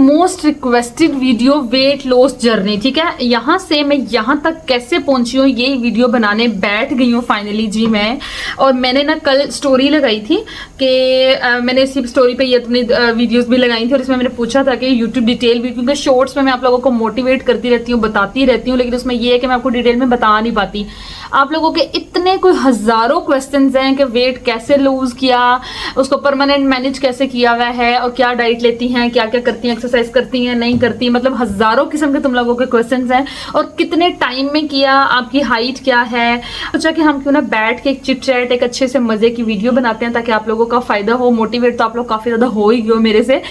Most requested video weight loss journey. ठीक है, यहाँ से मैं यहाँ तक कैसे पहुंची हूँ ये वीडियो बनाने बैठ गई हूँ फाइनली जी मैं। और मैंने ना कल स्टोरी लगाई थी कि मैंने इसी स्टोरी पे ये अपनी वीडियोस भी लगाई थी और इसमें मैंने पूछा था कि यूट्यूब डिटेल भी, क्योंकि शॉर्ट्स में मैं आप लोगों को मोटिवेट करती रहती हूँ, बताती रहती हूँ, लेकिन उसमें ये है कि मैं आपको डिटेल में बता नहीं पाती। आप लोगों के इतने कोई हजारों क्वेश्चंस हैं कि वेट कैसे लूज किया, उसको परमानेंट मैनेज कैसे किया हुआ है, और क्या डाइट लेती हैं, क्या क्या करती हैं, एक्सरसाइज करती हैं नहीं करती, मतलब हजारों किस्म के तुम लोगों के क्वेश्चंस हैं। और कितने टाइम में किया, आपकी हाइट क्या है। सोचा कि हम क्यों ना बैठ के एक चिट चैट एक अच्छे से मजे की वीडियो बनाते हैं ताकि आप लोगों का फायदा हो। मोटिवेट तो आप लोग काफी ज्यादा हो ही गए हो मेरे से।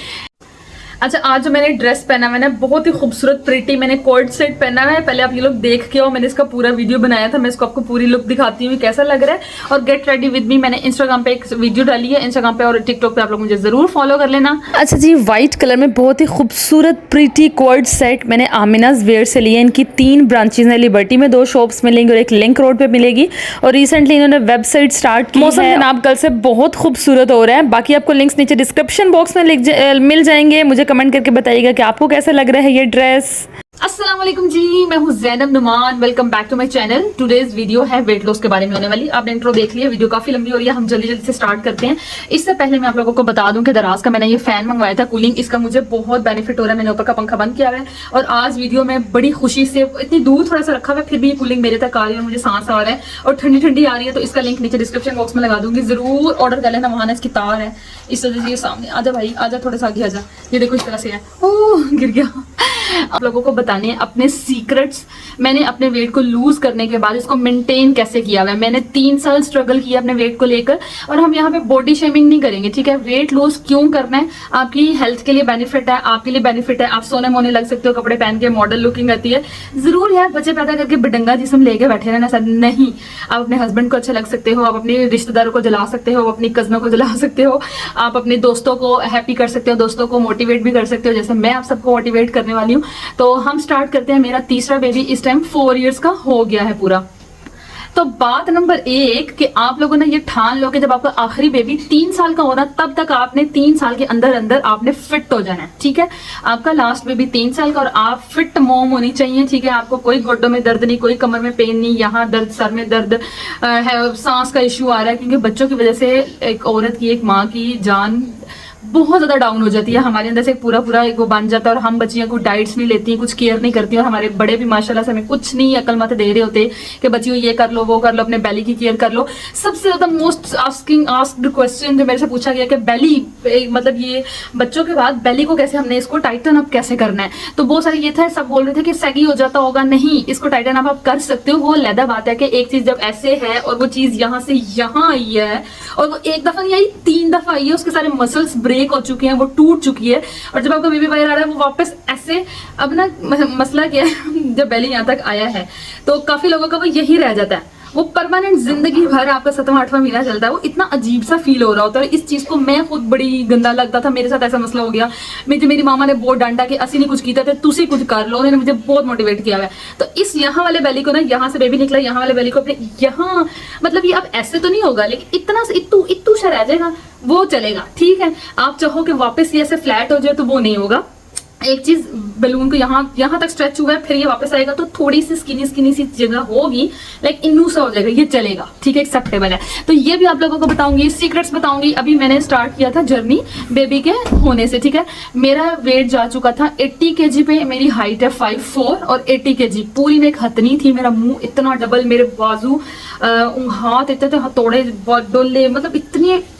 अच्छा, आज जो मैंने ड्रेस पहना मैंने बहुत ही खूबसूरत प्रिटी मैंने कोट सेट पहना है। पहले आप ये लोग देख के आओ, मैंने इसका पूरा वीडियो बनाया था, मैं इसको आपको पूरी लुक दिखाती हूँ कैसा लग रहा है। और गेट रेडी विद मी मैंने इंस्टाग्राम पे एक वीडियो डाली है, इंस्टाग्राम पे और टिकटॉक पे आप लोग मुझे जरूर फॉलो कर लेना। अच्छा जी, व्हाइट कलर में बहुत ही खूबसूरत प्रिटी कोट सेट मैंने आमिनाज वेयर से लिया। इनकी 3 ब्रांचेज है, लिबर्टी में 2 शॉप्स मिलेंगी और एक लिंक रोड पे मिलेगी। और रिसेंटली इन्होंने वेबसाइट स्टार्ट की है। जनाब कल से बहुत खूबसूरत हो रहा है। बाकी आपको लिंक्स नीचे डिस्क्रिप्शन बॉक्स में मिल जाएंगे। मुझे कमेंट करके बताइएगा कि आपको कैसा लग रहा है ये ड्रेस। अस्सलाम वालेकुम जी, मैं हूँ Zainab Numan. Welcome back to my channel. Today's video है वेट लॉस के बारे में होने वाली। आपने इंट्रो देख लिया, वीडियो काफी लंबी हो रही है, हम जल्दी जल्दी से स्टार्ट करते हैं। इससे पहले मैं आप लोगों को बता दूं कि दराज का मैंने ये फैन मंगवाया था कूलिंग, इसका मुझे बहुत बेनिफिट हो रहा है। मैंने ऊपर का पंखा बंद किया है और आज वीडियो में बड़ी खुशी से इतनी दूर थोड़ा सा रखा हुआ है, फिर भी ये कूलिंग मेरे तक आ रही है और मुझे सांस आ रहा है और ठंडी ठंडी आ रही है। तो इसका लिंक नीचे डिस्क्रिप्शन बॉक्स में लगा दूंगी, जरूर ऑर्डर कर लेना। वहां इसकी तार है, इस वजह से ये सामने आजा भाई, आजा थोड़ा सा आगे आजा। ये देखो इस तरह से है, ओह गिर गया। आप लोगों को बताने हैं अपने सीक्रेट्स। मैंने अपने वेट को लूज करने के बाद इसको मेंटेन कैसे किया हुआ है। मैंने 3 साल स्ट्रगल किया अपने वेट को लेकर और हम यहाँ पे बॉडी शेमिंग नहीं करेंगे, ठीक है। वेट लूज क्यों करना है, आपकी हेल्थ के लिए बेनिफिट है, आपके लिए बेनिफिट है। आप सोने मोने लग सकते हो, कपड़े पहन के मॉडल लुकिंग आती है। जरूर यार बच्चे पैदा करके बिडंगा जिस्म लेके बैठे रहना सर नहीं। आप अपने हस्बैंड को अच्छे लग सकते हो, आप अपने रिश्तेदारों को जला सकते हो, अपनी कजनों को जला सकते हो, आप अपने दोस्तों को हैप्पी कर सकते हो, दोस्तों को मोटिवेट भी कर सकते हो, जैसे मैं आप सबको मोटिवेट करने वाली हूँ। तो हम स्टार्ट करते हैं। मेरा तीसरा बेबी इस टाइम 4 इयर्स का हो गया है पूरा। तो बात नंबर 1 कि आप लोगों ने ये ठान लो कि जब आपका आखिरी बेबी 3 साल का होना तब तक आपने 3 साल के अंदर अंदर आपने फिट हो जाना है, ठीक है। आपका लास्ट बेबी 3 साल का और आप फिट मॉम होनी चाहिए, ठीक है। आपको कोई घुटनों में दर्द नहीं, कोई कमर में पेन नहीं, यहाँ दर्द, सर में दर्द है, सांस का इश्यू आ रहा है, क्योंकि बच्चों की वजह से एक औरत की, एक माँ की जान बहुत ज्यादा डाउन हो जाती है। हमारे अंदर से पूरा वो बन जाता है और हम बच्चियां को डाइट्स नहीं लेती, कुछ केयर नहीं करती और हमारे बड़े भी माशाल्लाह से हमें कुछ नहीं अकल मत दे रहे होते कि बच्चियों ये कर लो, वो कर लो, अपने बेली की केयर कर लो। सबसे ज्यादा मोस्ट आस्क्ड क्वेश्चन जो मेरे से पूछा गया कि बेली, मतलब ये बच्चों के बाद बेली को कैसे हमने इसको टाइटन अप कैसे करना है। तो बहुत सारे ये था, सब बोल रहे थे कि सगी हो जाता होगा। नहीं, इसको टाइटन अप आप कर सकते हो। वो लैदा बात है कि एक चीज जब ऐसे है और वो चीज यहाँ से यहाँ आई है और वो एक दफा नहीं आई, 3 दफा आई है, उसके सारे मसल्स ब्रेक हो चुके हैं, वो टूट चुकी है। और जब आपका बेबी बाहर आ रहा है वो वापस ऐसे, अब ना मसला क्या है जब बेली यहाँ तक आया है तो काफी लोगों का वो यही रह जाता है, वो परमानेंट जिंदगी भर आपका 7वां 8वां महीना चलता है, वो इतना अजीब सा फील हो रहा होता है। इस चीज को मैं खुद बड़ी गंदा लगता था, मेरे साथ ऐसा मसला हो गया। मेरी मामा ने बहुत डांटा कि असि नहीं कुछ किया था, तुसी कुछ कर लो, उन्होंने मुझे बहुत मोटिवेट किया है। तो इस यहाँ वाले बेली को ना, यहाँ से बेबी निकला, यहाँ वाले बेली को अपने यहाँ, मतलब ये अब ऐसे तो नहीं होगा लेकिन इतना इतू सा रह जाएगा, वो चलेगा, ठीक है। आप चाहो कि वापस ये ऐसे फ्लैट हो जाए तो वो नहीं होगा। एक चीज बलून को यहाँ तक स्ट्रेच हुआ है, फिर ये वापस आएगा तो थोड़ी सी स्किनी सी जगह होगी, लाइक इन्नू सा हो जाएगा, ये चलेगा, ठीक है, एक्सेप्टेबल है। तो ये भी आप लोगों को बताऊंगी, सीक्रेट्स बताऊंगी। अभी मैंने स्टार्ट किया था जर्नी बेबी के होने से, ठीक है। मेरा वेट जा चुका था 80 kg पे, मेरी हाइट है 5'4" और 80 kg पूरी में एक हथनी थी, मेरा मुंह इतना डबल, मेरे बाजू हाथ इतने हथौड़े डोले, मतलब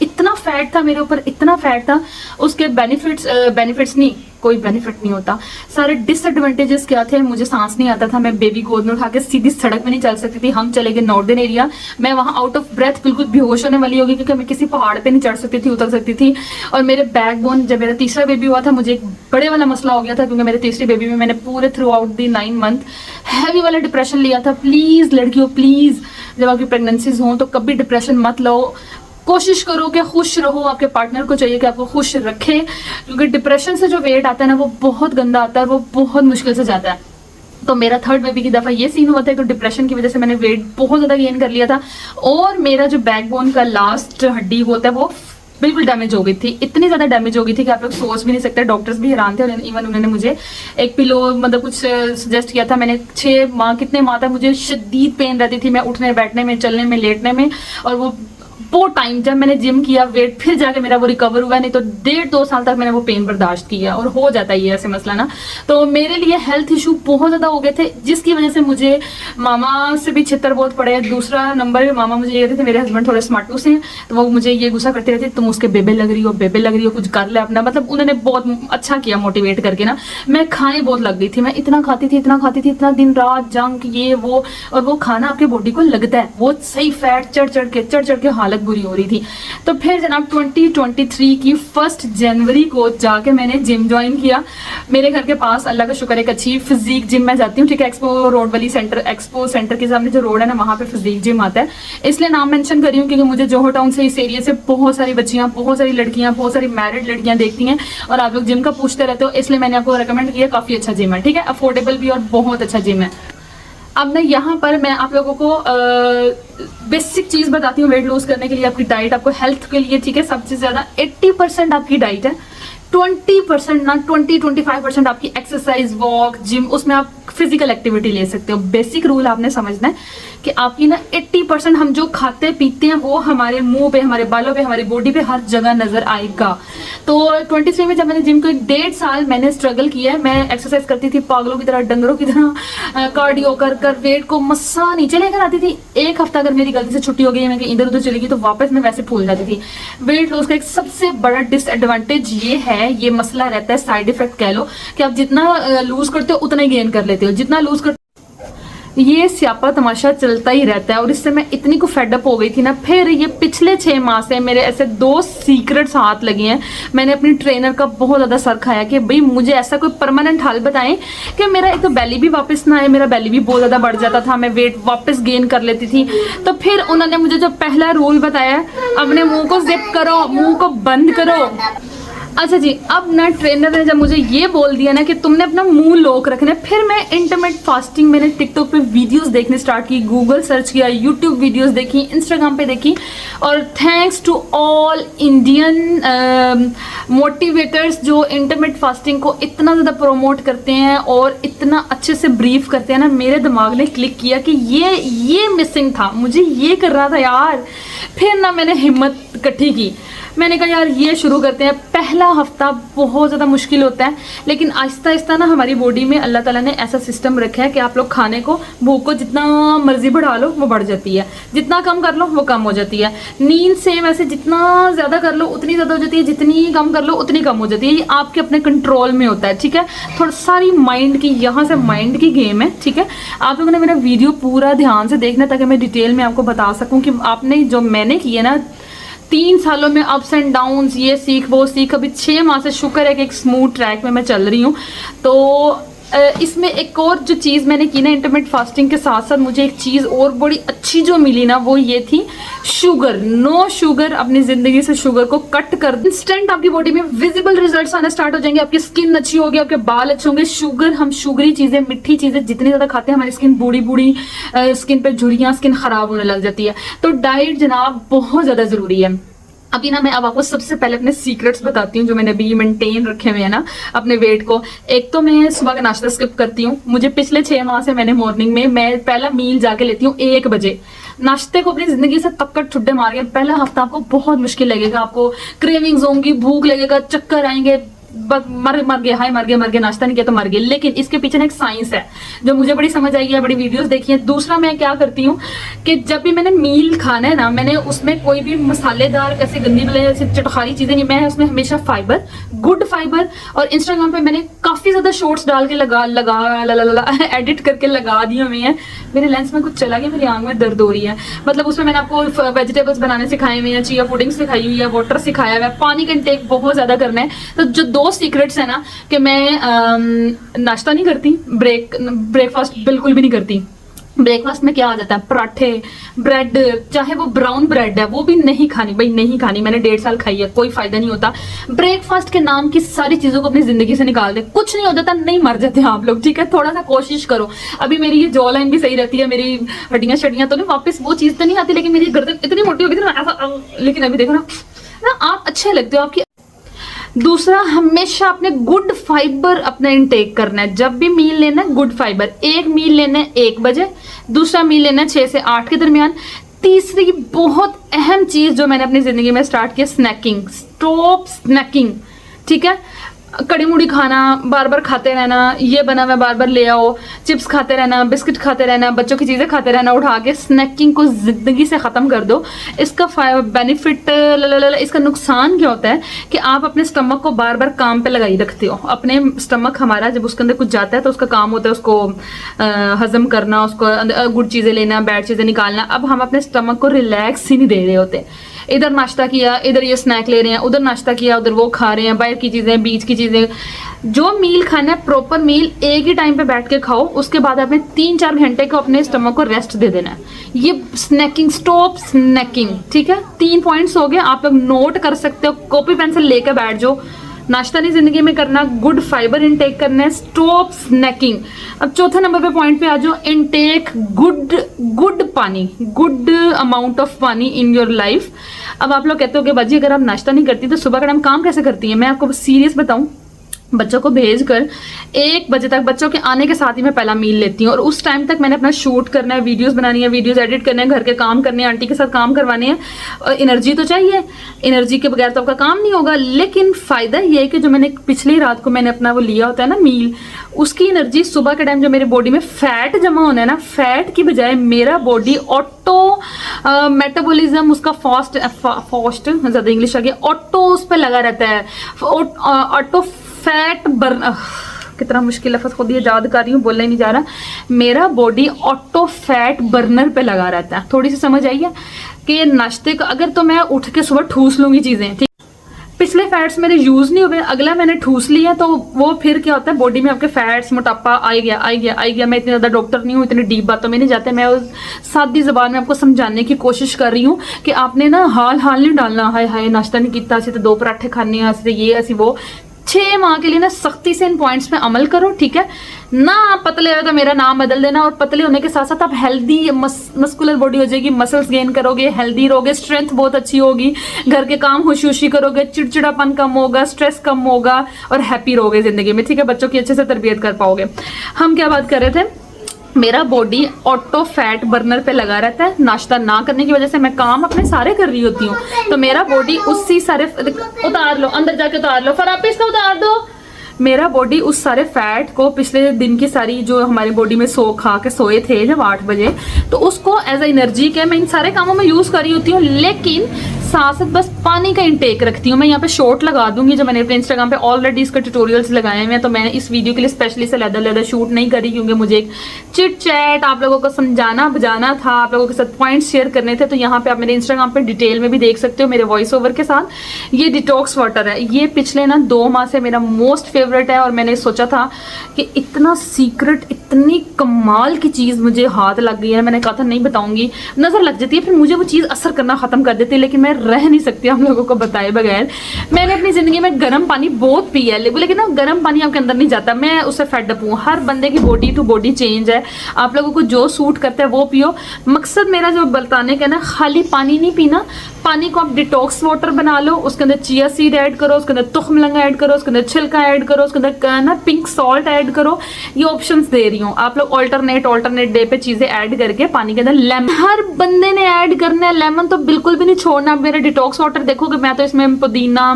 इतना फैट था मेरे ऊपर, इतना फैट था। उसके बेनिफिट्स नहीं, कोई बेनिफिट नहीं होता। सारे डिसएडवांटेजेस क्या थे, मुझे सांस नहीं आता था, मैं बेबी गोद में उठा के सीधी सड़क में नहीं चल सकती थी। हम चले गए नॉर्दर्न एरिया, मैं वहां आउट ऑफ ब्रेथ बिल्कुल बेहोश होने वाली होगी क्योंकि मैं किसी पहाड़ पे नहीं चढ़ सकती थी, उतर सकती थी। और मेरे बैकबोन, जब मेरा तीसरा बेबी हुआ था मुझे एक बड़े वाला मसला हो गया था, क्योंकि मेरे तीसरी बेबी में मैंने पूरे through out the 9 month heavy वाला डिप्रेशन लिया था। प्लीज लड़कियों, प्लीज जब आपकी प्रेगनेंसीज हो तो कभी डिप्रेशन मत लो, कोशिश करो कि खुश रहो। आपके पार्टनर को चाहिए कि आपको खुश रखे, क्योंकि डिप्रेशन से जो वेट आता है ना वो बहुत गंदा आता है, वो बहुत मुश्किल से जाता है। तो मेरा 3rd बेबी की दफा ये सीन हुआ था, तो डिप्रेशन की वजह से मैंने वेट बहुत ज्यादा गेन कर लिया था। और मेरा जो बैकबोन का लास्ट हड्डी होता है वो बिल्कुल डैमेज हो गई थी, इतनी ज़्यादा डैमेज हो गई थी कि आप लोग सोच भी नहीं सकते। डॉक्टर्स भी हैरान थे और इवन उन्होंने मुझे एक पिलो मतलब कुछ सजेस्ट किया था। मैंने 6 माह कितने माह तक मुझे शदीद पेन रहती थी, मैं उठने बैठने में, चलने में, लेटने में। और वो टाइम जब मैंने जिम किया, वेट फिर जाके मेरा वो रिकवर हुआ, नहीं तो 1.5-2 साल तक मैंने वो पेन बर्दाश्त किया। और हो जाता है ये ऐसे मसला ना। तो मेरे लिए हेल्थ इशू बहुत ज़्यादा हो गए थे, जिसकी वजह से मुझे मामा से भी छितर बहुत पड़े। दूसरा नंबर, मामा मुझे ये कहते थे, मेरे हस्बैंड थोड़े स्मार्टू से हैं, तो वो मुझे ये गुस्सा करते रहते, तुम उसके बेबे लग रही हो, बेबे लग रही हो, कुछ कर ले अपना। मतलब उन्होंने बहुत अच्छा किया मोटिवेट करके ना। मैं खाने बहुत लग गई थी, मैं इतना खाती थी, इतना दिन रात जंक ये वो। और वो खाना आपके बॉडी को लगता है, वो सही फैट चढ़ चढ़ के हालत बुरी हो रही थी। तो फिर जनाब 2023 की 1 जनवरी को जाके मैंने जिम ज्वाइन किया। मेरे घर के पास अल्लाह का शुक्र एक अच्छी फिजिक जिम मैं जाती हूँ, ठीक है। एक्सपो रोड वाली एक्सपो सेंटर के सामने जो रोड है ना, वहाँ पे फिजिक जिम आता है। इसलिए नाम मेंशन कर रही हूँ क्योंकि मुझे जोहर टाउन से, इस एरिया से बहुत सारी बच्चियाँ, बहुत सारी लड़कियाँ, बहुत सारी मैरिड लड़कियाँ देखती हैं और आप लोग जिम का पूछते रहते हो, इसलिए मैंने आपको रिकमेंड किया। काफ़ी अच्छा जिम है, ठीक है, अफोर्डेबल भी और बहुत अच्छा जिम है। अब ना यहाँ पर मैं आप लोगों को बेसिक चीज़ बताती हूँ वेट लॉस करने के लिए, आपकी डाइट, आपको हेल्थ के लिए, ठीक है। सबसे ज़्यादा 80% आपकी डाइट है, 20% ना 20-25% आपकी एक्सरसाइज, वॉक, जिम, उसमें आप फिजिकल एक्टिविटी ले सकते हो। बेसिक रूल आपने समझना है कि आपकी ना 80% हम जो खाते पीते हैं वो हमारे मुंह पे, हमारे बालों पे, हमारी बॉडी पे हर जगह नजर आएगा। तो 23 में जब मैंने जिम को 1.5 साल मैंने स्ट्रगल किया है। मैं एक्सरसाइज करती थी पागलों की तरह, डंगरों की तरह, कार्डियो कर कर वेट को मस्सा नीचे लेकर आती थी। एक हफ्ता अगर मेरी गलती से छुट्टी हो गई, मैं इधर उधर चली गई, तो वापस मैं वैसे फूल जाती थी। वेट लॉस का एक सबसे बड़ा डिसएडवांटेज ये है, ये मसला रहता है, साइड इफेक्ट कह लो, कि आप जितना लूज करते हो उतना ही गेन कर लेते हो, जितना लूज करते ये स्यापा तमाशा चलता ही रहता है। और इससे मैं इतनी को फेडअप हो गई थी ना। फिर ये पिछले 6 माह से मेरे ऐसे 2 सीक्रेट्स हाथ लगे हैं। मैंने अपनी ट्रेनर का बहुत ज़्यादा सर खाया कि भाई मुझे ऐसा कोई परमानेंट हल बताएं कि मेरा एक तो बेली भी वापस ना आए। मेरा बेली भी बहुत ज़्यादा बढ़ जाता था, मैं वेट वापस गेन कर लेती थी। तो फिर उन्होंने मुझे जो पहला रूल बताया, अपने मुँह को जिप करो, मुँह को बंद करो। अच्छा जी, अब ना ट्रेनर ने जब मुझे ये बोल दिया ना कि तुमने अपना मुंह लॉक रखना है, फिर मैं इंटरमिटेंट फास्टिंग, मैंने टिकटॉक पे वीडियोस देखने स्टार्ट की, गूगल सर्च किया, यूट्यूब वीडियोस देखी, इंस्टाग्राम पे देखी। और thanks to all Indian motivators जो इंटरमिटेंट फास्टिंग को इतना ज़्यादा प्रमोट करते हैं और इतना अच्छे से ब्रीफ करते हैं ना, मेरे दिमाग ने क्लिक किया कि ये मिसिंग था, मुझे ये करना था यार। फिर ना मैंने हिम्मत इकट्ठी की, मैंने कहा यार ये शुरू करते हैं। पहला हफ्ता बहुत ज़्यादा मुश्किल होता है, लेकिन आहिस्ता आहिस्ता ना हमारी बॉडी में अल्लाह ताला ने ऐसा सिस्टम रखा है कि आप लोग खाने को, भूख को जितना मर्जी बढ़ा लो वो बढ़ जाती है, जितना कम कर लो वो कम हो जाती है। नींद सेम ऐसे, जितना ज़्यादा कर लो उतनी ज़्यादा हो जाती है, जितनी कम कर लो उतनी कम हो जाती है। ये आपके अपने कंट्रोल में होता है, ठीक है। थोड़ा सारी माइंड की, यहाँ से माइंड की गेम है, ठीक है। आप लोगों ने मेरा वीडियो पूरा ध्यान से देखना ताकि मैं डिटेल में आपको बता सकूँ कि आपने जो मैंने किया ना 3 सालों में अप्स एंड डाउन्स, ये सीख वो सीख, अभी 6 माह से शुक्र है कि एक स्मूथ ट्रैक में मैं चल रही हूँ। तो इसमें एक और जो चीज़ मैंने की ना इंटरमिटेंट फास्टिंग के साथ साथ, मुझे एक चीज़ और बड़ी अच्छी जो मिली ना, वो ये थी शुगर। नो शुगर, अपनी ज़िंदगी से शुगर को कट कर, इंस्टेंट आपकी बॉडी में विजिबल रिजल्ट्स आना स्टार्ट हो जाएंगे। आपकी स्किन अच्छी होगी, आपके बाल अच्छे होंगे। शुगर, हम शुगरी चीज़ें, मिट्टी चीज़ें जितनी ज़्यादा खाते हैं, हमारी स्किन बूढ़ी स्किन पे झुर्रियाँ, स्किन खराब होने लग जाती है। तो डाइट जनाब बहुत ज़्यादा ज़रूरी है। अभी ना मैं अब आपको सबसे पहले अपने सीक्रेट्स बताती हूँ जो मैंने अभी मेंटेन रखे हुए हैं ना अपने वेट को। एक तो मैं सुबह का नाश्ता स्किप करती हूँ। मुझे पिछले 6 माह से मैंने मॉर्निंग में मैं पहला मील जाके लेती हूँ 1 बजे। नाश्ते को अपनी जिंदगी से तक्कर छुट्टे मार के पहला हफ्ता आपको बहुत मुश्किल लगेगा, आपको क्रेविंग्स होंगी, भूख लगेगा, चक्कर आएंगे, मर गए, नाश्ता नहीं किया तो मर गए। लेकिन इसके पीछे ना एक साइंस है जो मुझे बड़ी समझ आई है, बड़ी वीडियोस देखी है। दूसरा मैं क्या करती हूँ कि जब भी मैंने मील खाना है ना, मैंने उसमें कोई भी मसालेदार ऐसे गंदी वाले ऐसे चटखारी चीजें नहीं, मैं उसमें हमेशा फाइबर, गुड फाइबर। और इंस्टाग्राम पे मैंने काफी ज्यादा शॉर्ट्स डाल के एडिट करके लगा दिए हुए हैं। मेरे लेंस में कुछ चला गया, मेरी आंख में दर्द हो रही है। मतलब उसमें मैंने आपको वेजिटेबल्स बनाने सिखाए हुए हैं, चिया पुडिंग सिखाई हुई है, वाटर सिखाया हुआ है, पानी का इंटेक बहुत ज्यादा करना है। तो जो 2 सीक्रेट्स है ना कि मैं नाश्ता नहीं करती, ब्रेकफास्ट बिल्कुल भी नहीं करती। ब्रेकफास्ट में क्या आ जाता है, पराठे, ब्रेड, चाहे वो ब्राउन ब्रेड है वो भी नहीं खानी, भाई नहीं खानी। मैंने 1.5 साल खाई है, कोई फायदा नहीं होता। ब्रेकफास्ट के नाम की सारी चीजों को अपनी जिंदगी से निकाल दे, कुछ नहीं हो जाता, नहीं मर जाते आप लोग, ठीक है। थोड़ा सा कोशिश करो। अभी मेरी ये जॉ लाइन भी सही रहती है, मेरी हड्डियां शड्डियां तो नहीं वापस वो चीज तो नहीं आती, लेकिन मेरी गर्दन इतनी मोटी हो गई थी ना ऐसा। लेकिन अभी देखो ना ना, आप अच्छे लगते हो आपकी। दूसरा, हमेशा अपने गुड फाइबर अपना इनटेक करना है। जब भी मील लेना है गुड फाइबर। एक मील लेना है 1 बजे, दूसरा मील लेना है 6 से 8 के दरमियान। तीसरी बहुत अहम चीज जो मैंने अपनी जिंदगी में स्टार्ट किया, स्नैकिंग। स्टॉप स्नैकिंग, ठीक है। कड़ी मुड़ी खाना, बार बार खाते रहना, ये बना हुआ बार बार ले आओ, चिप्स खाते रहना, बिस्किट खाते रहना, बच्चों की चीज़ें खाते रहना उठा के। स्नैकिंग को ज़िंदगी से ख़त्म कर दो। इसका बेनिफिट, इसका नुकसान क्या होता है कि आप अपने स्टमक को बार बार काम पे लगाई रखते हो। अपने स्टमक हमारा जब उसके अंदर कुछ जाता है तो उसका काम होता है उसको हजम करना, उसको गुड चीज़ें लेना, बैड चीज़ें निकालना। अब हम अपने स्टमक को रिलैक्स ही नहीं दे रहे होते। इधर नाश्ता किया, इधर ये स्नैक ले रहे हैं, उधर नाश्ता किया, उधर वो खा रहे हैं, बाहर की चीज़ें, बीच की चीज़ें। जो मील खाना है, प्रॉपर मील एक ही टाइम पे बैठ के खाओ। उसके बाद आपने 3-4 घंटे को अपने स्टमक को रेस्ट दे देना है। ये स्नैकिंग, स्टॉप स्नैकिंग, ठीक है। 3 पॉइंट्स हो गए, आप लोग नोट कर सकते हो, कॉपी पेंसिल लेकर बैठ जाओ। नाश्ता नहीं जिंदगी में करना, गुड फाइबर इनटेक करना है, स्टॉप स्नैकिंग। अब चौथे नंबर पे पॉइंट पे आ जाओ, इनटेक गुड पानी, गुड अमाउंट ऑफ पानी इन योर लाइफ। अब आप लोग कहते हो कि बाजी अगर आप नाश्ता नहीं करती तो सुबह का टाइम काम कैसे करती है? मैं आपको सीरियस बताऊं, बच्चों को भेजकर 1 बजे तक, बच्चों के आने के साथ ही मैं पहला मील लेती हूँ। और उस टाइम तक मैंने अपना शूट करना है, वीडियोस बनानी है, वीडियोस एडिट करने हैं, घर के काम करने हैं, आंटी के साथ काम करवाने हैं। और एनर्जी तो चाहिए, एनर्जी के बगैर तो आपका काम नहीं होगा। लेकिन फ़ायदा ये है कि जो मैंने पिछली रात को मैंने अपना वो लिया होता है ना मील, उसकी एनर्जी सुबह के टाइम जो मेरे बॉडी में फैट जमा होना है ना, फैट की बजाय मेरा बॉडी ऑटो मेटाबॉलिज्म उसका फास्ट ज़्यादा इंग्लिश आ गया, ऑटो उस पर लगा रहता है। ऑटो फैट बर्न, कितना मुश्किल लफ्ज़ खुद ये याद कर रही हूँ, बोलना ही नहीं जा रहा। मेरा बॉडी ऑटो फैट बर्नर पे लगा रहता है। थोड़ी सी समझ आई है कि नाश्ते का अगर तो मैं उठ के सुबह ठूस लूँगी चीज़ें, ठीक, पिछले फैट्स मेरे यूज़ नहीं हुए, अगला मैंने ठूस लिया तो वो फिर क्या होता है, बॉडी में आपके फैट्स, मोटापा आ गया। मैं इतनी ज़्यादा डॉक्टर नहीं हूँ, इतनी डीप बातों में नहीं जाते। मैं उस सादी ज़बान में आपको समझाने की कोशिश कर रही हूँ कि आपने ना हाल नहीं डालना, हाय नाश्ता नहीं किया, असी तो 2 पराठे खाने, असी ये असी वो। 6 माह के लिए ना सख्ती से इन पॉइंट्स में अमल करो, ठीक है ना। आप पतले हो तो मेरा नाम बदल देना, और पतले होने के साथ साथ आप हेल्दी मस्कुलर बॉडी हो जाएगी, मसल्स गेन करोगे, हेल्दी रहोगे, स्ट्रेंथ बहुत अच्छी होगी, घर के काम खुशी करोगे, चिड़चिड़ापन कम होगा, स्ट्रेस कम होगा और हैप्पी रहोगे जिंदगी में, ठीक है। बच्चों की अच्छे से तरबियत कर पाओगे। हम क्या बात कर रहे थे, मेरा बॉडी ऑटो फैट बर्नर पे लगा रहता है। नाश्ता ना करने की वजह से मैं काम अपने सारे कर रही होती हूँ, तो मेरा बॉडी उसी सारे, उतार लो अंदर जाके उतार लो, फरापी इसका उतार दो। मेरा बॉडी उस सारे फैट को पिछले दिन की सारी जो हमारी बॉडी में खा के सोए थे जब 8 बजे, तो उसको एज ए एनर्जी के मैं इन सारे कामों में यूज़ कर रही होती हूँ। लेकिन साथ साथ बस पानी का इंटेक रखती हूँ। मैं यहाँ पे शॉर्ट लगा दूंगी, जो मैंने अपने इंस्टाग्राम पे ऑलरेडी इसके ट्यूटोरियल्स लगाए हैं, तो मैंने इस वीडियो के लिए स्पेशली से लैदा शूट नहीं करी, क्योंकि मुझे एक चिट चैट आप लोगों को समझाना बजाना था, आप लोगों के साथ पॉइंट्स शेयर करने थे। तो यहाँ पे आप मेरे इंस्टाग्राम पे डिटेल में भी देख सकते हो मेरे वॉइस ओवर के साथ। ये डिटॉक्स वाटर है, ये पिछले ना 2 माह से मेरा मोस्ट फेवरेट है। और मैंने सोचा था कि इतना सीक्रेट, इतनी कमाल की चीज़ मुझे हाथ लग गई है, मैंने कहा था नहीं बताऊंगी, नज़र लग जाती है, फिर मुझे वो चीज़ असर करना ख़त्म कर देती है। लेकिन मैं रह नहीं सकती हम लोगों को बताए बगैर। मैंने अपनी ज़िंदगी में गर्म पानी बहुत पिया है, लेकिन ना गर्म पानी आपके अंदर नहीं जाता, मैं उससे फेड अप हूँ। हर बंदे की बॉडी टू बॉडी चेंज है, आप लोगों को जो सूट करता है वो पियो। मकसद मेरा जो बताने का ना, खाली पानी नहीं पीना, पानी को आप डिटॉक्स वाटर बना लो, उसके अंदर चिया सीड ऐड करो, उसके अंदर तुख्म लंगा ऐड करो, उसके अंदर छिलका ऐड करो, उसके अंदर ना पिंक सॉल्ट ऐड करो। ये ऑप्शंस दे रही हूँ, आप लोग ऑल्टरनेट डे पे चीजें ऐड करके पानी के अंदर लेमन, हर बंदे ने ऐड करना है। लेमन तो बिल्कुल भी नहीं छोड़ना। आप मेरा डिटॉक्स वाटर देखोगे, मैं तो इसमें पुदीना,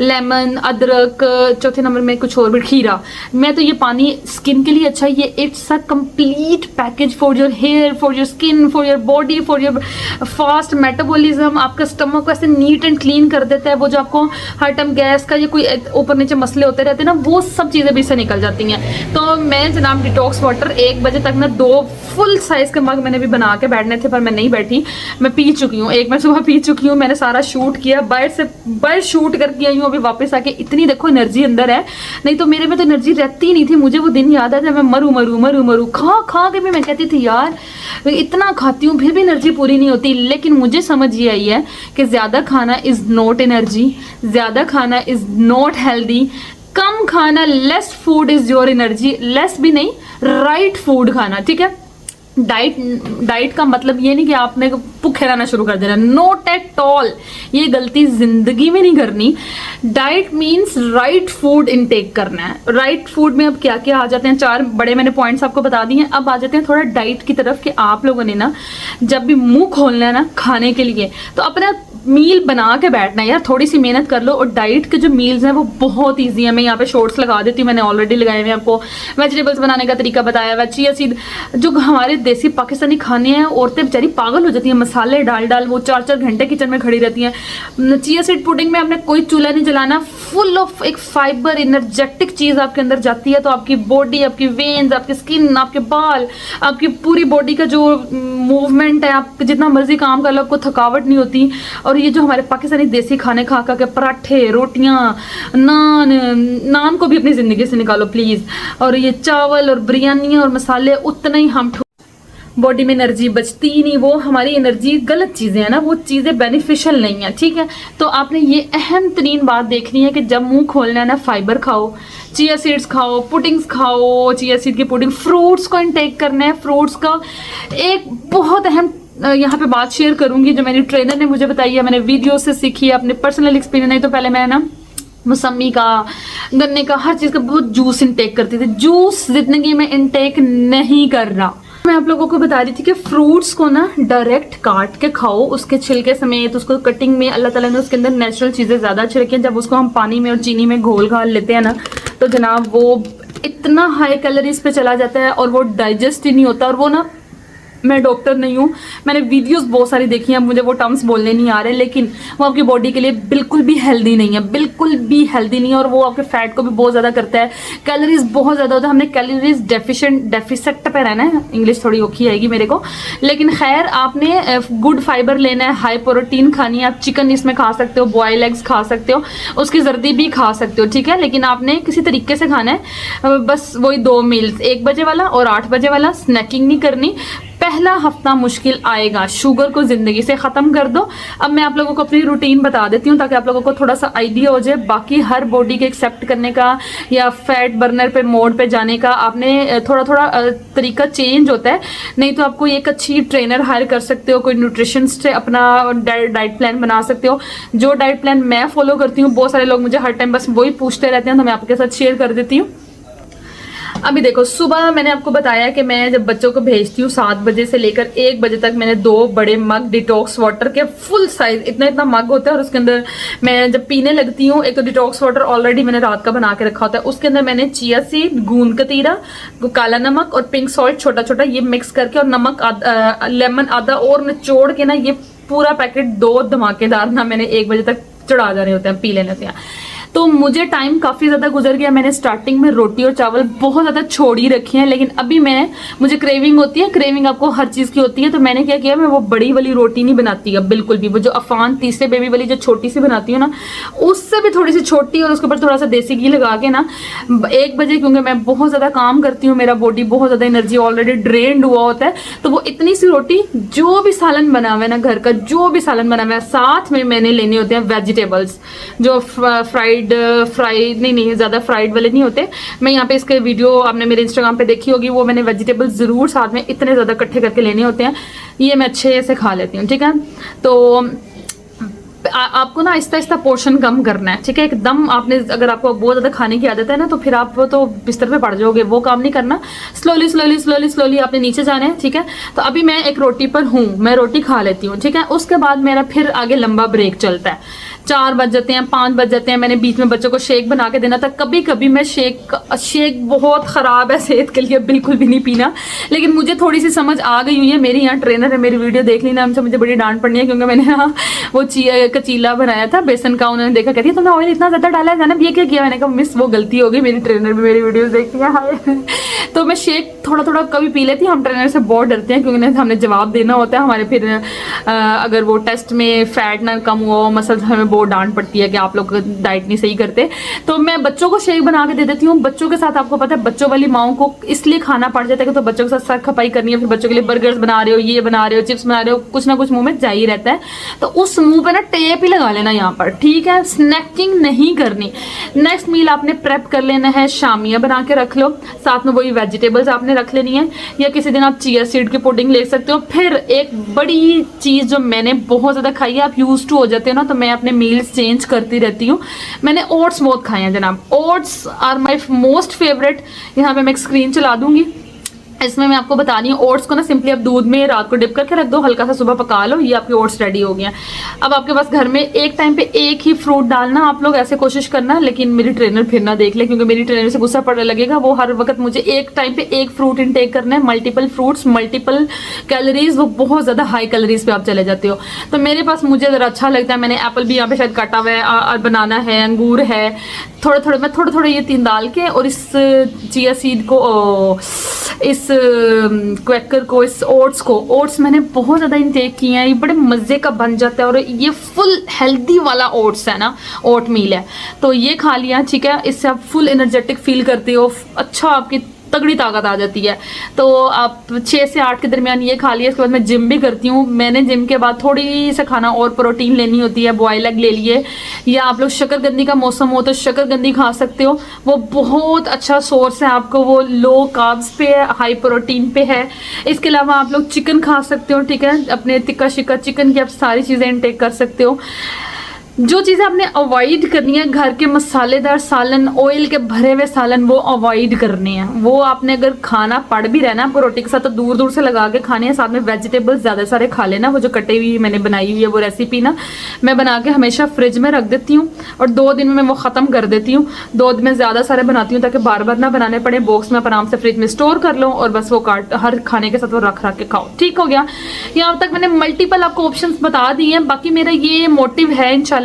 लेमन, अदरक, चौथे नंबर में कुछ और भी खीरा। मैं तो ये पानी स्किन के लिए अच्छा है, ये it's a complete package for your hair, for your skin, for your body, for your fast metabolism. आपका स्टमक को ऐसे नीट एंड क्लीन कर देता है। वो जो आपको हर टाइम गैस का ये कोई ऊपर नीचे मसले होते रहते हैं ना, वो सब चीज़ें भी इससे निकल जाती हैं। तो मैं जनाब डिटॉक्स वाटर 1 बजे तक ना 2 फुल साइज के मग मैंने भी बना के बैठने थे, पर मैं नहीं बैठी, मैं पी चुकी हूँ। एक मैं सुबह पी चुकी हूँ, मैंने सारा शूट किया, बाहर शूट करके आई हूँ, अभी वापस आके इतनी देखो एनर्जी अंदर है। नहीं तो मेरे में तो एनर्जी रहती नहीं थी। मुझे वो दिन याद है जब मैं मरू खा के भी मैं कहती थी यार इतना खाती हूँ फिर भी एनर्जी पूरी नहीं होती। लेकिन मुझे समझ ये आई है कि ज़्यादा खाना इज़ नॉट एनर्जी, ज़्यादा खाना इज़ नॉट हेल्दी। कम खाना, less food is your energy, less भी नहीं, राइट फूड खाना, ठीक है। डाइट का मतलब ये नहीं कि आपने भूखे रहना शुरू कर देना, नॉट एट ऑल, ये गलती जिंदगी में नहीं करनी। Diet means right food intake करना है। राइट फूड में अब क्या क्या आ जाते हैं, 4 बड़े मैंने पॉइंट्स आपको बता दिए हैं। अब आ जाते हैं थोड़ा डाइट की तरफ कि आप लोगों ने ना जब भी मुंह खोलना है ना खाने के लिए, तो अपना मील बना के बैठना है यार, थोड़ी सी मेहनत कर लो। और डाइट के जो मील्स हैं वो बहुत ईजी है, मैं यहाँ पे शॉर्ट्स लगा देती हूँ, मैंने ऑलरेडी लगाए हुए हैं। आपको वेजिटेबल्स बनाने का तरीका बताया हुआ, चिया सीड, जो हमारे देसी पाकिस्तानी खाने हैं, औरतें बेचारी पागल हो जाती हैं मसाले डाल डाल, वो 4-4 घंटे किचन में खड़ी रहती हैं। चिया सीड पुडिंग में आपने कोई चूल्हा नहीं जलाना, फुल ऑफ एक फाइबर एनर्जेटिक चीज आपके अंदर जाती है, तो आपकी बॉडी, आपकी वेन्स, आपकी स्किन, आपके बाल, आपकी पूरी बॉडी का जो मूवमेंट है, आप जितना मर्जी काम कर लो आपको थकावट नहीं होती। और ये जो हमारे पाकिस्तानी देसी खाने खा खा के पराठे, रोटियां, नान को भी अपनी जिंदगी से निकालो प्लीज, और ये चावल और बिरयानी और मसाले, उतना ही हम बॉडी में एनर्जी बचती ही नहीं। वो हमारी एनर्जी गलत चीजें हैं ना, वो चीजें बेनिफिशियल नहीं है, ठीक है। तो आपने ये अहम तरीन बात देखनी है कि जब मुंह खोलना है ना, फाइबर खाओ, चिया सीड्स खाओ, पुडिंग्स खाओ, चिया सीड की पुडिंग, फ्रूट्स को इनटेक करना है। फ्रूट्स का एक बहुत अहम यहाँ पे बात शेयर करूंगी जो मेरी ट्रेनर ने मुझे बताई है, मैंने वीडियो से सीखी है, अपने पर्सनल एक्सपीरियंस। नहीं तो पहले मैं ना मौसमी का, गन्ने का, हर चीज का बहुत जूस इनटेक करती थी। जूस जिंदगी में इनटेक नहीं कर रहा। मैं आप लोगों को बता रही थी कि फ्रूट्स को ना डायरेक्ट काट के खाओ, उसके छिलके समेत, उसको कटिंग में अल्लाह ताला ने उसके अंदर नेचुरल चीजें ज्यादा अच्छी रखी हैं। जब उसको हम पानी में और चीनी में घोल घाल लेते हैं ना, तो जनाब वो इतना हाई कैलोरीज पे चला जाता है और वो डाइजेस्ट ही नहीं होता। और वो ना, मैं डॉक्टर नहीं हूँ, मैंने वीडियोस बहुत सारी देखी हैं, मुझे वो टर्म्स बोलने नहीं आ रहे, लेकिन वो आपकी बॉडी के लिए बिल्कुल भी हेल्दी नहीं है, बिल्कुल भी हेल्दी नहीं है। और वो आपके फैट को भी बहुत ज़्यादा करता है, कैलोरीज बहुत ज़्यादा होता है। हमने कैलोरीज डेफिसिट पे रहना है, इंग्लिश थोड़ी औखी आएगी मेरे को, लेकिन खैर आपने गुड फाइबर लेना है, हाई प्रोटीन खानी है। आप चिकन इसमें खा सकते हो, बॉयल एग्स खा सकते हो, उसकी जर्दी भी खा सकते हो, ठीक है, लेकिन आपने किसी तरीके से खाना है। बस वही 2 मील्स, 1 बजे वाला और 8 बजे वाला, स्नैकिंग नहीं करनी। पहला हफ्ता मुश्किल आएगा, शुगर को जिंदगी से खत्म कर दो। अब मैं आप लोगों को अपनी रूटीन बता देती हूँ ताकि आप लोगों को थोड़ा सा आइडिया हो जाए। बाकी हर बॉडी के एक्सेप्ट करने का या फैट बर्नर पे मोड पे जाने का आपने थोड़ा थोड़ा तरीका चेंज होता है। नहीं तो आपको एक अच्छी ट्रेनर हायर कर सकते हो, कोई न्यूट्रिशनिस्ट से अपना डाइट प्लान बना सकते हो। जो डाइट प्लान मैं फॉलो करती हूँ, बहुत सारे लोग मुझे हर टाइम बस वही पूछते रहते हैं, तो मैं आपके साथ शेयर कर देती हूँ। अभी देखो, सुबह मैंने आपको बताया कि मैं जब बच्चों को भेजती हूँ 7 बजे से लेकर 1 बजे तक, मैंने 2 बड़े मग डिटॉक्स वाटर के, फुल साइज इतना मग होता है, और उसके अंदर मैं जब पीने लगती हूँ, एक तो डिटॉक्स वाटर ऑलरेडी मैंने रात का बना के रखा होता है, उसके अंदर मैंने चिया सीड, गूंद कतीरा, काला नमक और पिंक सॉल्ट छोटा छोटा ये मिक्स करके, और नमक लेमन आधा और निचोड़ के ना, ये पूरा पैकेट 2 धमाकेदार ना मैंने 1 बजे तक चढ़ा जा रहे होते हैं पी लेने से। तो मुझे टाइम काफ़ी ज़्यादा गुजर गया। मैंने स्टार्टिंग में रोटी और चावल बहुत ज़्यादा छोड़ी रखी हैं, लेकिन अभी मुझे क्रेविंग होती है, क्रेविंग आपको हर चीज़ की होती है, तो मैंने क्या किया, मैं वो बड़ी वाली रोटी नहीं बनाती अब बिल्कुल भी। वो जो अफान तीसरे बेबी वाली जो छोटी सी बनाती हूँ ना, उससे भी थोड़ी सी छोटी, और उसके ऊपर थोड़ा सा देसी घी लगा के ना 1 बजे, क्योंकि मैं बहुत ज़्यादा काम करती हूँ, मेरा बॉडी बहुत ज़्यादा एनर्जी ऑलरेडी ड्रेन्ड हुआ होता है, तो वो इतनी सी रोटी, जो भी सालन बना हुआ है ना घर का, जो भी सालन बना हुआ है, साथ में मैंने लेने होते हैं वेजिटेबल्स, जो फ्राई नहीं ज़्यादा फ्राइड वाले नहीं होते। मैं यहाँ पे इसके वीडियो आपने मेरे इंस्टाग्राम पे देखी होगी, वो मैंने वेजिटेबल्स ज़रूर साथ में इतने ज़्यादा इकट्ठे करके लेने होते हैं, ये मैं अच्छे से खा लेती हूँ, ठीक है। तो आपको ना आहिस्ता आहिस्ता पोर्शन कम करना है, ठीक है। एकदम आपने, अगर आपको बहुत ज़्यादा खाने की आदत है ना, तो फिर आप तो बिस्तर पे पड़ जाओगे, वो काम नहीं करना। स्लोली स्लोली स्लोली स्लोली आपने नीचे जाना है, ठीक है। तो अभी मैं एक रोटी पर हूँ, मैं रोटी खा लेती हूँ, ठीक है। उसके बाद मेरा फिर आगे लंबा ब्रेक चलता है, 4 बज जाते हैं, 5 बज जाते हैं। मैंने बीच में बच्चों को शेक बना के देना था। कभी कभी मैं शेक बहुत ख़राब है सेहत के लिए, बिल्कुल भी नहीं पीना, लेकिन मुझे थोड़ी सी समझ आ गई हुई है। मेरी यहाँ ट्रेनर है, मेरी वीडियो देख लेना, हमसे मुझे बड़ी डांट पड़नी है, क्योंकि मैंने यहाँ वो कचीला बनाया था बेसन का, उन्होंने देखा, कहती है तुमने ऑयल इतना ज़्यादा डाला है जाना, ये क्या किया। मैंने कहा मिस वो गलती हो गई, मेरी ट्रेनर भी मेरी वीडियोज़ देखती है, हाय। तो मैं शेक थोड़ा थोड़ा कभी पी लेती हूँ। हम ट्रेनर से बहुत डरते हैं, क्योंकि हमने जवाब देना होता है हमारे, फिर अगर वो टेस्ट में फैट ना कम हुआ, मसल्स हमें वो डांट पड़ती है कि आप लोग डाइट नहीं सही करते। तो मैं बच्चों को शेक बना के दे देती हूँ। बच्चों के साथ आपको पता है बच्चों वाली माओं को इसलिए खाना पड़ जाता है कि तो बच्चों के साथ सर खपाई करनी है, फिर बच्चों के लिए बर्गर्स बना रहे हो, ये बना रहे हो, चिप्स बना रहे हो, कुछ ना कुछ मुंह में जा ही रहता है। तो उस मुंह पे ना टेप ही लगा लेना यहाँ पर, ठीक है। स्नैकिंग नहीं करनी। नेक्स्ट मील आपने प्रेप कर लेना है, शामिया बना के रख लो, साथ में वही वेजिटेबल्स आपने रख लेनी है, या किसी दिन आप चिया सीड की पुडिंग ले सकते हो। फिर एक बड़ी चीज़ जो मैंने बहुत ज़्यादा खाई है, आप यूज टू हो जाते हो ना, तो मैं अपने मील्स चेंज करती रहती हूँ। मैंने ओट्स बहुत खाए हैं जनाब, oats are my most favourite. यहाँ पे मैं एक स्क्रीन चला दूंगी, इसमें मैं आपको बता रही हूँ। ओट्स को ना सिंपली आप दूध में रात को डिप करके रख दो, हल्का सा सुबह पका लो, ये आपके ओट्स रेडी हो गए हैं। अब आपके पास घर में एक टाइम पे एक ही फ्रूट डालना, आप लोग ऐसे कोशिश करना, लेकिन मेरी ट्रेनर फिर ना देख ले, क्योंकि मेरी ट्रेनर से गुस्सा पड़ने लगेगा। वो हर वक्त मुझे एक टाइम पे एक फ्रूट इनटेक करना है, मल्टीपल फ्रूट्स, मल्टीपल कैलोरीज, वो बहुत ज़्यादा हाई कैलोरीज पे आप चले जाते हो। तो मेरे पास मुझे ज़रा अच्छा लगता है, मैंने एप्पल भी यहाँ पे शायद काटा हुआ है, और बनाना है, अंगूर है, मैं थोड़े थोड़े ये 3 डाल के, और इस चिया सीड को, इस क्वैकर को, इस ओट्स मैंने बहुत ज़्यादा इनटेक किए हैं। ये बड़े मज़े का बन जाता है, और ये फुल हेल्दी वाला ओट्स है ना, ओट मील है। तो ये खा लिया, ठीक है। इससे आप फुल एनर्जेटिक फील करते हो, अच्छा आपकी तगड़ी ताकत आ जाती है। तो आप 6 से 8 के दरमियान ये खा लिया। इसके बाद मैं जिम भी करती हूँ। मैंने जिम के बाद थोड़ी सा खाना और प्रोटीन लेनी होती है, बॉयल एग ले लिए, या आप लोग शकरकंदी का मौसम हो तो शकरकंदी खा सकते हो, वो बहुत अच्छा सोर्स है आपको, वो लो कार्ब्स पे है, हाई प्रोटीन पे है। इसके अलावा आप लोग चिकन खा सकते हो, ठीक है, अपने टिक्का शिक्का चिकन की आप सारी चीज़ें इनटेक कर सकते हो। जो चीज़ें आपने अवॉइड करनी है, घर के मसालेदार सालन, ऑयल के भरे हुए सालन, वो अवॉइड करने हैं। वो आपने अगर खाना पड़ भी रहना आपको रोटी के साथ, तो दूर दूर से लगा के खाने हैं। साथ में वेजिटेबल्स ज़्यादा सारे खा लेना। वो जो कटी हुई मैंने बनाई हुई है वो रेसिपी ना, मैं बना के हमेशा फ्रिज में रख देती हूँ, और 2 दिन में मैं वो ख़त्म कर देती हूँ। 2 दिन में ज़्यादा सारे बनाती हूँ ताकि बार बार ना बनाने पड़े। बॉक्स में आप आराम से फ्रिज में स्टोर कर लो, और बस वो हर खाने के साथ वो रख के खाओ, ठीक हो गया। यहाँ तक मैंने मल्टीपल आपको ऑप्शंस बता दिए हैं। बाकी मेरा ये मोटिव है इंशाल्लाह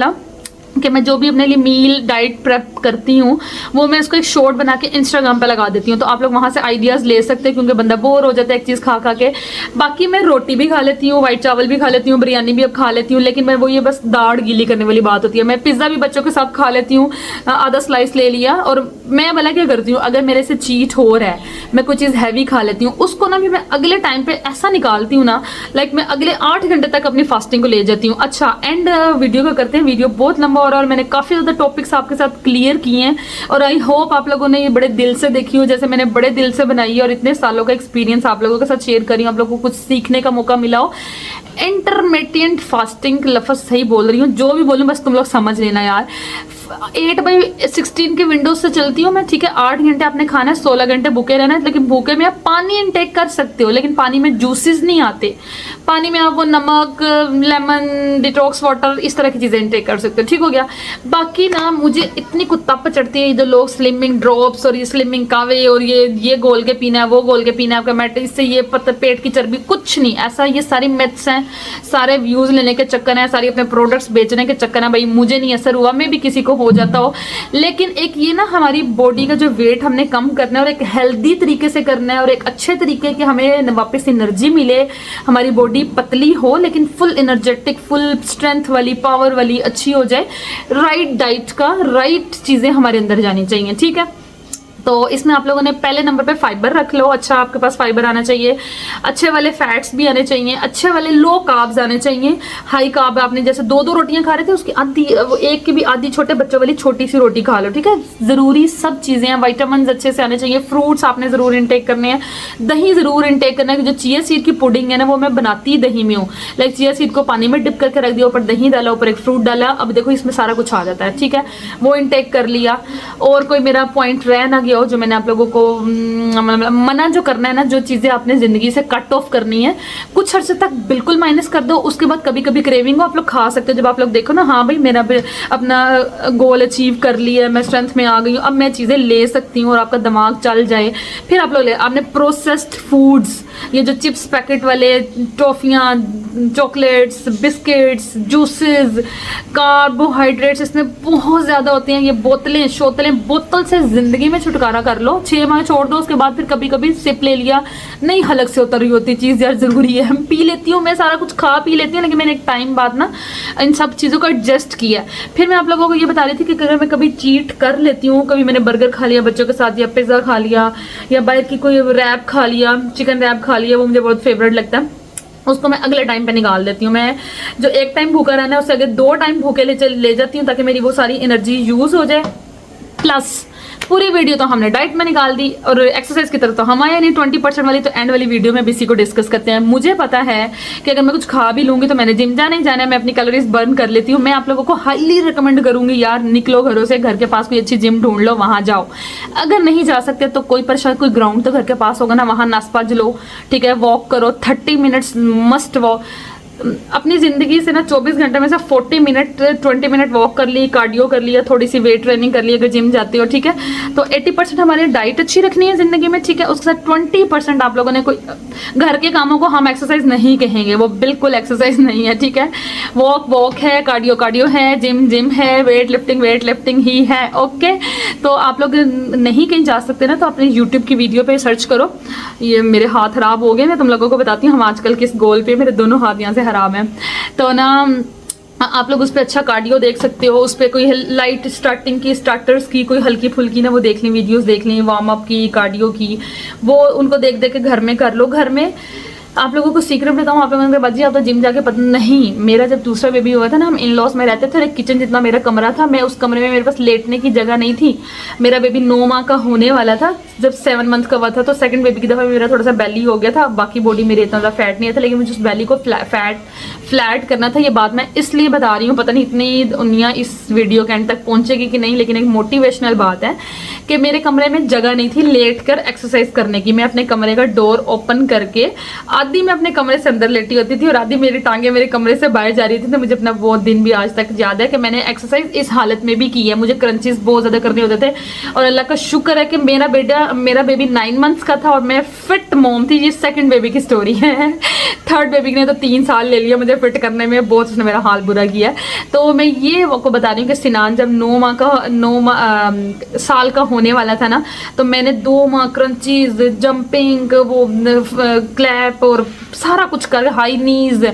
कि मैं जो भी अपने लिए मील डाइट प्रेप करती हूँ, वो मैं इसको एक शॉर्ट बना के इंस्टाग्राम पे लगा देती हूँ, तो आप लोग वहाँ से आइडियाज़ ले सकते हैं, क्योंकि बंदा बोर हो जाता है एक चीज़ खा खा के। बाकी मैं रोटी भी खा लेती हूँ, वाइट चावल भी खा लेती हूँ, बिरयानी भी अब खा लेती हूँ, लेकिन मैं वो ये बस दाढ़ गीली करने वाली बात होती है। मैं पिज़्ज़ा भी बच्चों के साथ खा लेती हूँ, आधा स्लाइस ले लिया। और मैं भला क्या करती हूँ, अगर मेरे से चीट हो रहा है, मैं कोई चीज़ हैवी खा लेती हूँ, उसको ना भी मैं अगले टाइम पे ऐसा निकालती हूँ ना, लाइक मैं अगले 8 घंटे तक अपनी फास्टिंग को ले जाती हूँ। अच्छा, एंड वीडियो का करते हैं, वीडियो बहुत लंबा हो रहा है, और मैंने काफ़ी ज़्यादा टॉपिक्स आपके साथ क्लियर किए हैं, और आई होप आप लोगों ने ये बड़े दिल से देखी हो, जैसे मैंने बड़े दिल से बनाई है, और इतने सालों का एक्सपीरियंस आप लोगों के साथ शेयर करी, आप लोगों को कुछ सीखने का मौका मिला हो। इंटरमिटेंट फास्टिंग, लफ्ज़ सही बोल रही हूँ, जो भी बोलूँ बस तुम लोग समझ लेना यार। 8/16 की विंडो से चलती हूँ मैं, ठीक है। 8 घंटे आपने खाना है, 16 घंटे भूखे रहना है, लेकिन भूखे में आप पानी इनटेक कर सकते हो, लेकिन पानी में जूसेस नहीं आते। पानी में आप वो नमक, लेमन, डिटॉक्स वाटर, इस तरह की चीज़ें इनटेक कर सकते हो, ठीक हो गया। बाकी ना मुझे इतनी कुत्ता पर चढ़ती है जो लोग स्लिमिंग ड्रॉप्स और ये स्लिमिंग कावे और ये गोल के पीना है, वो गोल के पीना है आपका मैट, इससे ये पेट की चर्बी, कुछ नहीं ऐसा। ये सारी मिथ्स हैं, सारे व्यूज़ लेने के चक्कर हैं, सारी अपने प्रोडक्ट्स बेचने के चक्कर हैं। भाई मुझे नहीं असर हुआ, मैं भी किसी को हो जाता हो, लेकिन एक ये ना हमारी बॉडी का जो वेट हमने कम करना है, और एक हेल्दी तरीके से करना है, और एक अच्छे तरीके की हमें वापस एनर्जी मिले, हमारी बॉडी पतली हो लेकिन फुल एनर्जेटिक, फुल स्ट्रेंथ वाली, पावर वाली अच्छी हो जाए। राइट डाइट का, राइट चीज़ें हमारे अंदर जानी चाहिए, ठीक है। तो इसमें आप लोगों ने पहले नंबर पे फाइबर रख लो। अच्छा, आपके पास फाइबर आना चाहिए, अच्छे वाले फैट्स भी आने चाहिए, अच्छे वाले लो कार्ब्स आने चाहिए। हाई कार्ब आपने जैसे 2-2 रोटियां खा रहे थे, उसकी आधी, एक की भी आधी छोटे बच्चों वाली छोटी सी रोटी खा लो, ठीक है। ज़रूरी सब चीज़ें हैं, विटामिन अच्छे से आने चाहिए, फ्रूट्स आपने ज़रूर इनटेक करने हैं, दही ज़रूर इनटेक करना है। जो चिया सीड की पुडिंग है ना, वो मैं बनाती दही में हूँ। लाइक चिया सीड को पानी में डिप करके रख दिया, ऊपर दही डाला, ऊपर एक फ्रूट डाला, अब देखो इसमें सारा कुछ आ जाता है, ठीक है। वो इनटेक कर लिया। और कोई मेरा पॉइंट रह ना गया हो जो मैंने आप लोगों को मना जो करना है ना, जो चीज़ें आपने ज़िंदगी से कट ऑफ करनी है, कुछ अर्से तक बिल्कुल माइनस कर दो। उसके बाद कभी कभी क्रेविंग हो, आप लोग खा सकते हो। जब आप लोग देखो ना, हाँ भाई मेरा अपना गोल अचीव कर लिया, मैं स्ट्रेंथ में आ गई हूँ, अब मैं चीज़ें ले सकती हूँ, और आपका दिमाग चल जाए, फिर आप लोग आपने प्रोसेस्ड फूड्स, ये जो चिप्स पैकेट वाले, टॉफ़ियाँ, चॉकलेट्स, बिस्किट्स, जूसेस, कार्बोहाइड्रेट्स इसमें बहुत ज़्यादा होते हैं। ये बोतलें बोतल से ज़िंदगी में छुटकारा छुटकारा कर लो, 6 माह छोड़ दो, उसके बाद फिर कभी कभी सिप ले लिया, नहीं हलक से उतर रही होती चीज़ यार, ज़रूरी है। हम पी लेती हूँ, मैं सारा कुछ खा पी लेती हूँ, लेकिन मैंने एक टाइम बाद ना इन सब चीज़ों को एडजस्ट किया। फिर मैं आप लोगों को ये बता रही थी कि अगर मैं कभी चीट कर लेती हूँ, कभी मैंने बर्गर खा लिया बच्चों के साथ, या पिज़्ज़ा खा लिया, या बाहर की कोई रैप खा लिया, चिकन रैप खा लिया, वो मुझे बहुत फेवरेट लगता है, उसको मैं अगले टाइम पे निकाल देती हूँ। मैं जो एक टाइम भूखा रहना है उससे अगर 2 टाइम भूखे ले जाती हूँ, ताकि मेरी वो सारी एनर्जी यूज़ हो जाए। प्लस पूरी वीडियो तो हमने डाइट में निकाल दी, और एक्सरसाइज की तरफ तो हम आए नहीं, 20% वाली तो एंड वाली वीडियो में भी इसी को डिस्कस करते हैं। मुझे पता है कि अगर मैं कुछ खा भी लूँगी तो मैंने जिम जाना ही जाना है, मैं अपनी कैलोरीज बर्न कर लेती हूँ। मैं आप लोगों को हाईली रिकमेंड करूँगी यार, निकलो घरों से, घर के पास कोई अच्छी जिम ढूंढ लो, वहाँ जाओ। अगर नहीं जा सकते तो कोई परेशान, कोई ग्राउंड तो घर के पास होगा ना, वहाँ नासपाज लो, ठीक है, वॉक करो, 30 मिनट्स मस्ट वॉक। अपनी ज़िंदगी से ना 24 घंटे में से 40 मिनट 20 मिनट वॉक कर ली, कार्डियो कर लिया, थोड़ी सी वेट ट्रेनिंग कर ली अगर जिम जाते हो, ठीक है। तो 80% हमारी डाइट अच्छी रखनी है ज़िंदगी में, ठीक है। उसके साथ 20% आप लोगों ने कोई घर के कामों को हम एक्सरसाइज नहीं कहेंगे, वो बिल्कुल एक्सरसाइज नहीं है, ठीक है। वॉक है, कार्डियो है, जिम है, वेट लिफ्टिंग ही है, ओके। तो आप लोग नहीं कहीं जा सकते ना, तो अपने यूट्यूब की वीडियो पे सर्च करो। ये मेरे हाथ खराब हो गए, मैं तुम लोगों को बताती हूँ हम आजकल किस गोल पे, मेरे दोनों हाथ यहाँ से खराब है। तो ना आप लोग उस पर अच्छा कार्डियो देख सकते हो, उस पर कोई लाइट स्टार्टिंग की, स्टार्टर्स की कोई हल्की फुल्की ना वो देख लें, वीडियोस देख लें वार्म अप की, कार्डियो की, वो उनको देख देख के घर में कर लो। घर में आप लोगों को सीक्रेट बताऊँ, आप लोगों के बाजी आप तो जिम जाके पता नहीं। मेरा जब दूसरा बेबी हुआ था ना, हम इन लॉज में रहते थे, किचन जितना मेरा कमरा था, मैं उस कमरे में मेरे पास लेटने की जगह नहीं थी। मेरा बेबी 9 माह का होने वाला था, जब 7 मंथ का हुआ था, तो सेकंड बेबी की दफ़ा मेरा थोड़ा सा बेली हो गया था, बाकी बॉडी मेरी इतना ज़्यादा फैट नहीं था, लेकिन मुझे उस बेली को फ्लैट करना था। ये बात मैं इसलिए बता रही हूँ, पता नहीं इतनी दुनिया इस वीडियो के एंड तक पहुँचेगी कि नहीं, लेकिन एक मोटिवेशनल बात है कि मेरे कमरे में जगह नहीं थी लेट कर एक्सरसाइज करने की। मैं अपने कमरे का डोर ओपन करके आधी मैं अपने कमरे से अंदर लेटी होती थी और आधी मेरी टांगे मेरे कमरे से बाहर जा रही थी। तो मुझे अपना वो दिन भी आज तक याद है कि मैंने एक्सरसाइज इस हालत में भी की है। मुझे क्रंचेस बहुत ज़्यादा करने होते थे, और अल्लाह का शुक्र है कि मेरा बेबी 9 मंथ्स का था और मैं फिट मॉम थी। ये सेकंड बेबी की स्टोरी है। थर्ड बेबी ने तो 3 साल ले लिया मुझे फिट करने में, बहुत उसने मेरा हाल बुरा किया। तो मैं ये आपको बता रही हूँ कि सिनान जब 9 साल का होने वाला था ना, तो मैंने 2 माह क्रंचीज, जंपिंग, वो क्लैप और सारा कुछ कर, हाई नीज।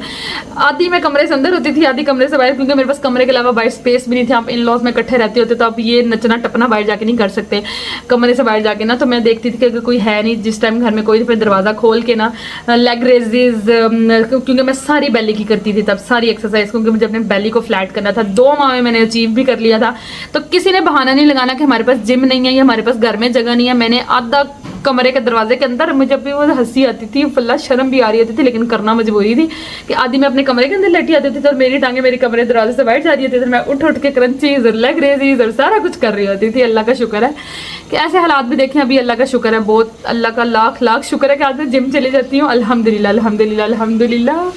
आधी मैं कमरे से अंदर होती थी, आधी कमरे से बाहर, क्योंकि मेरे पास कमरे के अलावा बाहर स्पेस भी नहीं थी। आप इन लॉज में इकट्ठे रहते होते तो आप ये नचना टपना बाहर जाके नहीं कर सकते, कमरे से बाहर जाके ना। तो मैं देखती थी कि अगर कोई है नहीं जिस टाइम घर में कोई, फिर दरवाज़ा खोल के ना लेग रेजेज, क्योंकि मैं सारी बेली की करती थी तब, सारी एक्सरसाइज, क्योंकि मुझे अपने बेली को फ्लैट करना था। 2 माह में मैंने अचीव भी कर लिया था। तो किसी ने बहाना नहीं लगाना कि हमारे पास जिम नहीं है या हमारे पास घर में जगह नहीं है। मैंने आधा कमरे के दरवाजे के अंदर, मुझे भी वो हंसी आती थी, फुल्ला शर्म भी आ रही होती थी, लेकिन करना मजबूरी थी कि आधी मैं अपने कमरे के अंदर लेटी आती थी और मेरी टांगे मेरे कमरे दरवाजे से बाहर जा रही होती थी। मैं उठ के क्रंचीज और लेग रेजीज और सारा कुछ कर रही होती थी। अल्लाह का शुक्र है कि ऐसे हालात भी देखें अभी, अल्लाह का शुक्र है, बहुत अल्लाह का लाख लाख शुक्र है कि आज मैं जिम चली जाती हूँ। अल्हम्दुलिल्लाह अल्हम्दुलिल्लाह अल्हम्दुलिल्लाह।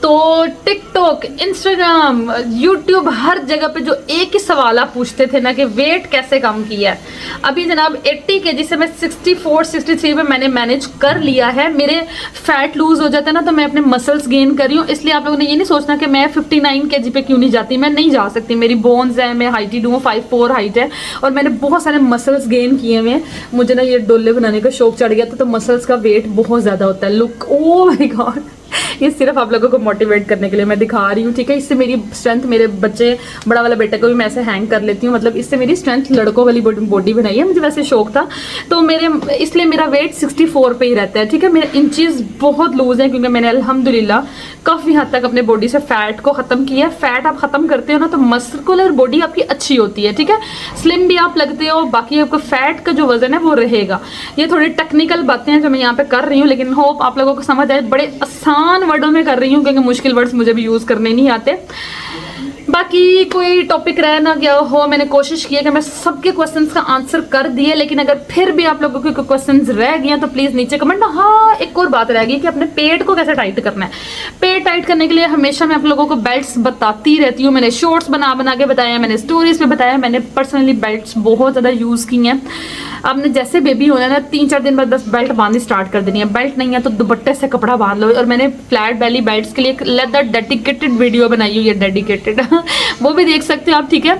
तो टिकटॉक, इंस्टाग्राम, यूट्यूब, हर जगह पे जो एक ही सवाल आप पूछते थे ना कि वेट कैसे कम किया है। अभी जनाब 80 kg से मैं 64-63 पे मैंने मैनेज कर लिया है। मेरे फैट लूज हो जाता है ना, तो मैं अपने मसल्स गेन कर रही हूँ। इसलिए आप लोगों ने ये नहीं सोचना कि मैं 59 kg पे क्यों नहीं जाती। मैं नहीं जा सकती, मेरी बोन्स है, मैं हाइटेड हूँ, 5'4" हाइट है, और मैंने बहुत सारे मसल्स गेन किए हुए हैं। मुझे ना ये डोले बनाने का शौक चढ़ गया था, तो मसल्स का वेट बहुत ज़्यादा होता है। लुक, ओ माय गॉड, ये सिर्फ आप लोगों को मोटिवेट करने के लिए मैं दिखा रही हूँ, ठीक है। इससे मेरी स्ट्रेंथ, मेरे बच्चे, बड़ा वाला बेटा को भी मैं ऐसे हैंग कर लेती हूँ, मतलब इससे मेरी स्ट्रेंथ लड़कों वाली बॉडी बनाई है। मुझे वैसे शौक था, तो इसलिए मेरा वेट 64 पे ही रहता है, ठीक है। मेरे इंचेस बहुत लूज है, क्योंकि मैंने अल्हम्दुलिल्लाह काफ़ी हद तक अपने बॉडी से फैट को ख़त्म किया है। फैट आप ख़त्म करते हो ना, तो मस्कुलर बॉडी आपकी अच्छी होती है, ठीक है। स्लिम भी आप लगते हो, बाकी आपका फैट का जो वजन है वो रहेगा। ये थोड़ी टेक्निकल बातें हैं जो मैं यहाँ पे कर रही हूँ, लेकिन होप आप लोगों को समझ आए। बड़े आसान वर्डों में कर रही हूँ, क्योंकि मुश्किल वर्ड्स मुझे भी यूज़ करने नहीं आते। बाकी कोई टॉपिक रह ना गया हो, मैंने कोशिश की है कि मैं सबके क्वेश्चंस का आंसर कर दिए, लेकिन अगर फिर भी आप लोगों के क्वेश्चंस रह गए हैं तो प्लीज़ नीचे कमेंट। हाँ, एक और बात रह गई कि अपने पेट को कैसे टाइट करना है। पेट टाइट करने के लिए हमेशा मैं आप लोगों को बेल्ट्स बताती रहती हूँ। मैंने शॉर्ट्स बना के बताया, मैंने स्टोरीज पे बताया, मैंने पर्सनली बेल्ट्स बहुत ज़्यादा यूज़ की हैं। आपने जैसे बेबी होना है ना, 3-4 दिन बाद बस बेल्ट बांधनी स्टार्ट कर देनी है। बेल्ट नहीं है तो दुपट्टे से कपड़ा बांध लो। और मैंने फ्लैट बेली बेल्ट्स के लिए एक लेदर डेडिकेटेड वीडियो बनाई हुई है, डेडिकेटेड वो भी देख सकते हो आप, ठीक है।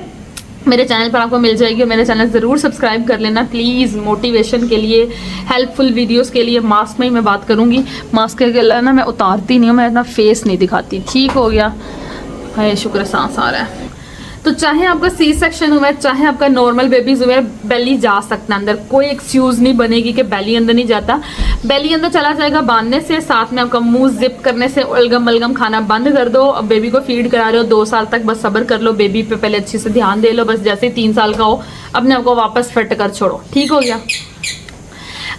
मेरे चैनल पर आपको मिल जाएगी और मेरे चैनल ज़रूर सब्सक्राइब कर लेना प्लीज़। मोटिवेशन के लिए, हेल्पफुल वीडियोस के लिए। मास्क में ही मैं बात करूँगी, मास्क के गला ना मैं उतारती नहीं हूँ, मैं अपना फेस नहीं दिखाती। ठीक हो गया, हाय शुक्र सांस आ रहा है। तो चाहे आपका सी सेक्शन हुआ है, चाहे आपका नॉर्मल बेबीज हुआ है, बेली जा सकता है अंदर, कोई एक्सक्यूज़ नहीं बनेगी कि बेली अंदर नहीं जाता। बेली अंदर चला जाएगा बांधने से, साथ में आपका मुंह जिप करने से। उलगम बलगम खाना बंद कर दो। अब बेबी को फीड करा रहे हो 2 साल तक, बस सब्र कर लो, बेबी पे पहले अच्छे से ध्यान दे लो। बस जैसे ही 3 साल का हो अपने आपको वापस फिट कर छोड़ो। ठीक हो गया।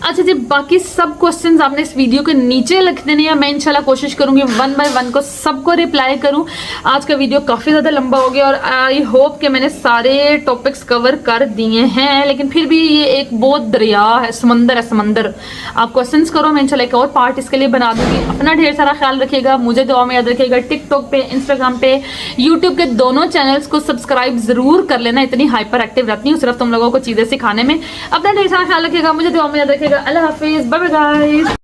अच्छा जी, बाकी सब क्वेश्चंस आपने इस वीडियो के नीचे लिख देने हैं, मैं इंशाल्लाह कोशिश करूंगी 1 बाय 1 को सबको रिप्लाई करूं। आज का वीडियो काफ़ी ज़्यादा लंबा हो गया और आई होप कि मैंने सारे टॉपिक्स कवर कर दिए हैं, लेकिन फिर भी ये एक बहुत दरिया है, समंदर है समंदर। आप क्वेश्चंस करो, मैं इंशाल्लाह एक और पार्ट इसके लिए बना दूंगी। अपना ढेर सारा ख्याल रखिएगा, मुझे दुआ में याद रखिएगा। टिकटॉक पे, इंस्टाग्राम पे, यूट्यूब के दोनों चैनल्स को सब्सक्राइब जरूर कर लेना। इतनी हाइपर एक्टिव रहती हूँ सिर्फ तुम लोगों को चीज़ें सिखाने में। अपना ढेर सारा ख्याल रखिएगा, मुझे दुआ में याद रखिएगा। अल्लाह हाफिज़, बाय बाय गाइस।